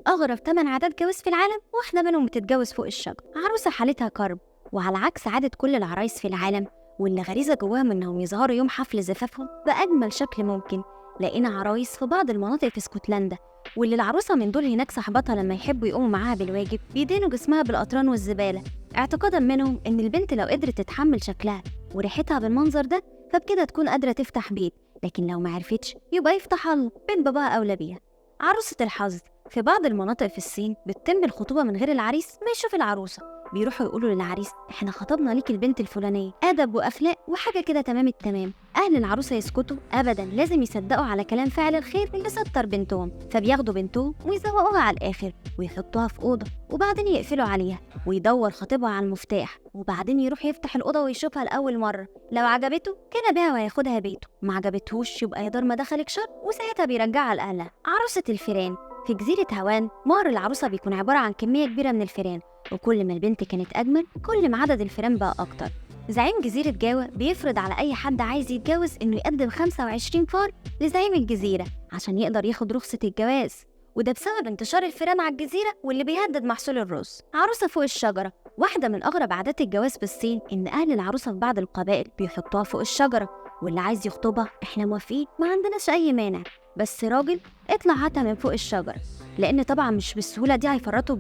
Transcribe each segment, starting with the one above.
أغرب 8 عادات جواز في العالم، واحدة منهم بتتجوز فوق الشجر. عروسة حالتها كرب، وعلى عكس عادة كل العرايس في العالم واللي غريزة جواهم إنهم يظهروا يوم حفل زفافهم بأجمل شكل ممكن، لقينا عرايس في بعض المناطق في اسكتلندا واللي العروسة من دول هناك صاحباتها لما يحبوا يقوموا معاها بالواجب بيدينوا جسمها بالقطران والزبالة، اعتقادا منهم إن البنت لو قدرت تتحمل شكلها وريحتها بالمنظر ده فبكده تكون قادرة تفتح بيت، لكن لو معرفتش يبقى يفتح الله، بيت باباها أولى بيها. عروسة الحظ. في بعض المناطق في الصين بتتم الخطوبة من غير العريس ما يشوف العروسة، بيروحوا يقولوا للعريس احنا خطبنا ليك البنت الفلانية، أدب وأخلاق وحاجة كده تمام التمام. أهل العروسة يسكتوا أبدا، لازم يصدقوا على كلام فاعل الخير اللي ستر بنتهم، فبياخدوا بنتهم ويزوقوها على الآخر ويحطوها في أوضة وبعدين يقفلوا عليها ويدور خطيبها على المفتاح، وبعدين يروح يفتح الأوضة ويشوفها لأول مرة، لو عجبته كان بيها وهياخدها بيته، ما عجبتهوش يبقى يا دار ما دخلك شر، وساعتها بيرجعها لأهلها. عروسة الفيران. في جزيرة هاوان مهر العروسة بيكون عبارة عن كمية كبيرة من الفيران، وكل ما البنت كانت أجمل كل ما عدد الفيران بقى أكتر. زعيم جزيرة جاوا بيفرض على أي حد عايز يتجوز إنه يقدم 25 فار لزعيم الجزيرة عشان يقدر ياخد رخصة الجواز، وده بسبب انتشار الفيران على الجزيرة واللي بيهدد محصول الرز. عروسة فوق الشجرة. واحدة من أغرب عادات الجواز في الصين إن أهل العروسة في بعض القبائل بيحطوها فوق الشجرة، واللي عايز يخطبها إحنا موافقين ما عندناش أي مانع، بس راجل اطلع هاتها من فوق الشجرة، لأن طبعا مش بالسهولة دي هيفرطوا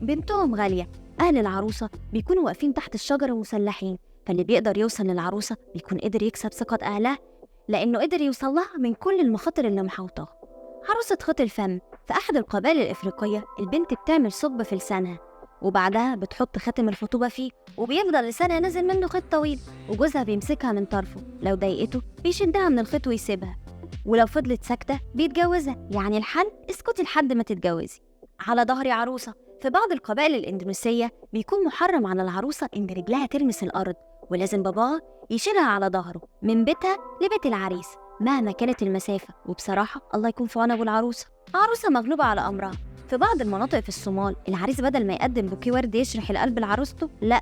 بنتهم غالية. أهل العروسة بيكونوا واقفين تحت الشجرة مسلحين، فاللي بيقدر يوصل للعروسة بيكون قدر يكسب ثقة أهلها لأنه قدر يوصل لها من كل المخاطر اللي محوطاها. عروسة خيط الفم. في أحد القبائل الإفريقية البنت بتعمل ثقب في لسانها وبعدها بتحط خاتم الخطوبة فيه، وبيفضل لسانها نازل منه خيط طويل، وجوزها بيمسكها من طرفه، لو ضايقته بيشدها من الخيط ويسيبها، ولو فضلت ساكتة بيتجوزها، يعني الحل اسكتي لحد ما تتجوزي. على ظهر عروسة. في بعض القبائل الإندونيسية بيكون محرم على العروسة إن رجلها تلمس الأرض، ولازم باباها يشيلها على ظهره من بيتها لبيت العريس مهما كانت المسافة، وبصراحة الله يكون في عون أبو العروسة. عروسة مغلوبة على أمرها. في بعض المناطق في الصومال العريس بدل ما يقدم بوكيه ورد يشرح القلب لعروسته، لا،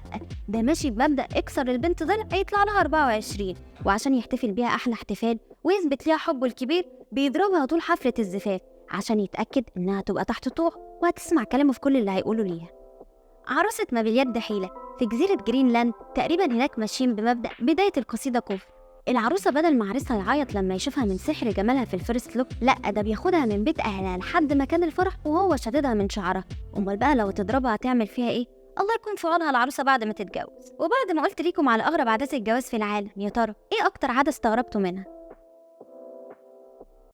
ده ماشي بمبدأ اكسر البنت ضلع هيطلع لها 24، وعشان يحتفل بيها أحلى احتفال ويثبت ليها حبه الكبير بيضربها طول حفلة الزفاف عشان يتأكد إنها تبقى تحت طوع وهتسمع كلامه في كل اللي هيقوله ليها. عروسة ما باليد حيلة. في جزيرة جرينلاند تقريبا هناك ماشيين بمبدأ بداية القصيدة كفر. العروسة بدل ما عريسها يعيط لما يشوفها من سحر جمالها في الفيرست لوك، لا، ده بياخدها من بيت أهلها لحد مكان الفرح وهو شددها من شعرها. أمال بقى لو تضربها هتعمل فيها إيه؟ الله يكون في عونها العروسة بعد ما تتجوز. وبعد ما قلت ليكم على أغرب عادات الجواز في العالم، يا ترى إيه أكتر عادة استغربتوا منها؟